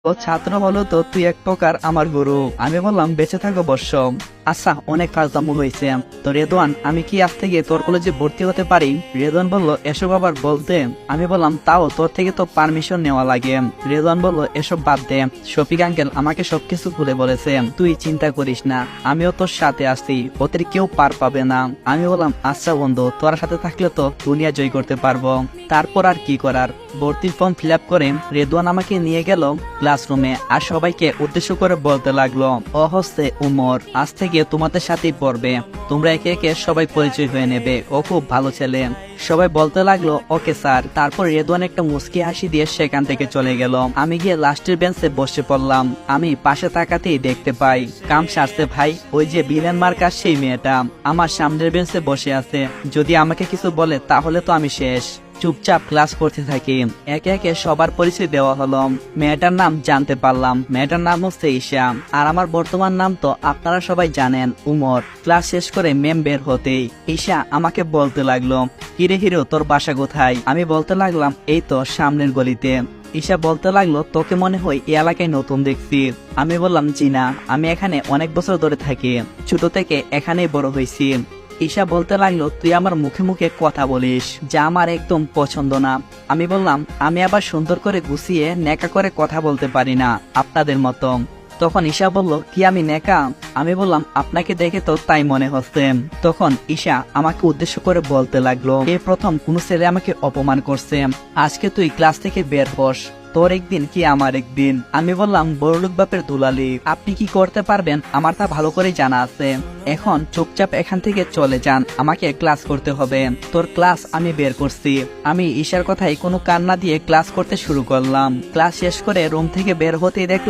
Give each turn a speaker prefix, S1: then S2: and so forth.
S1: ও ছাত্র হলো তো তুই এক প্রকার আমার গুরু। আমি বললাম বেঁচে থাকো বর্ষ। আচ্ছা অনেক ফাজলামো হয়েছে। তো রেদওয়ান আমি কি আজ থেকে তোর কলেজে ভর্তি হতে পারি? রেদওয়ান বলল এসব আবার বলতে। আমি বললাম তাও তোর থেকে তো পারমিশন নেওয়া লাগে। রেদওয়ান বলল এসব বাদ দে, শফিক আঙ্কেল আমাকে সবকিছু খুলে বলেছে, তুই চিন্তা করিস না, আমিও তোর সাথে আছি, ওদের কেউ পার পাবে না। আমি বললাম আচ্ছা বন্ধু, তোর সাথে থাকলে তো দুনিয়া জয় করতে পারবো। তারপর আর কি করার, ভর্তির ফর্ম ফিল আপ করে রেদওয়ান আমাকে নিয়ে গেল ক্লাসরুমে আর সবাইকে উদ্দেশ্য করে বলতে লাগলো, ও হচ্ছে উমর, আজ থেকে তোমাদের সাথেই পড়বে, তোমরা একে একে সবাই পরিচয় হয়ে নেবে, ও খুব ভালো ছেলে। সবাই বলতে লাগলো ওকে স্যার। তারপর রেদওয়ান একটা মুচকি হাসি দিয়ে সেখান থেকে চলে গেল। আমি গিয়ে লাস্টের বেঞ্চে বসে পড়লাম। আমি পাশে তাকাতেই দেখতে পাই কাম সারছে ভাই, ওই যে ভিলেন মার্কার সেই মেয়েটা আমার সামনের বেঞ্চে বসে আছে। যদি আমাকে কিছু বলে তাহলে তো আমি শেষ। চুপচাপ ক্লাস করতে থাকি। একে একে সবার পরিচয় দেওয়া হলো। মেয়েটার নাম জানতে পারলাম, মেয়েটার নাম হচ্ছে ঈশা, আর আমার বর্তমান নাম তো আপনারা সবাই জানেন, উমর। ক্লাস শেষ করে ম্যাম বের হতেই ঈশা আমাকে বলতে লাগলো, কিরে হিরো তোর বাসা কোথায়? আমি বলতে লাগলাম এই তো সামনের গলিতে। ঈশা বলতে লাগলো তোকে মনে হয় এই এলাকায় নতুন দেখছি। আমি বললাম জি না, আমি এখানে অনেক বছর ধরে থাকি, ছোট থেকে এখানেই বড় হয়েছি। ঈশা বলতে লাগলো তুই আমার মুখে মুখে কথা বলিস, যা আমার একদম পছন্দ না। আমি বললাম আমি আবার সুন্দর করে গুছিয়ে নেকা করে কথা বলতে পারি না আপনাদের মতো। তখন ঈশা বলল কি আমি নেকা? আমি বললাম আপনাকে দেখে তো তাই মনে হচ্ছে। তখন ঈশা আমাকে উদ্দেশ্য করে বলতে লাগলো এই প্রথম কোন ছেলে আমাকে অপমান করছে, আজকে তুই ক্লাস থেকে বের হস, তোর একদিন কি আমার একদিন। আমি বললাম বড়লোক বাপের দুলালি, আপনি কি করতে পারবেন আমার তা ভালো করে জানা আছে, এখন চুপচাপ এখান থেকে চলে যান, আমাকে ক্লাস করতে হবে। তোর ক্লাস আমি বের করছি। আমি ঈশার কথায় কোনো কান্না দিয়ে ক্লাস করতে শুরু করলাম। ক্লাস শেষ করে রুম থেকে বের হতেই দেখলাম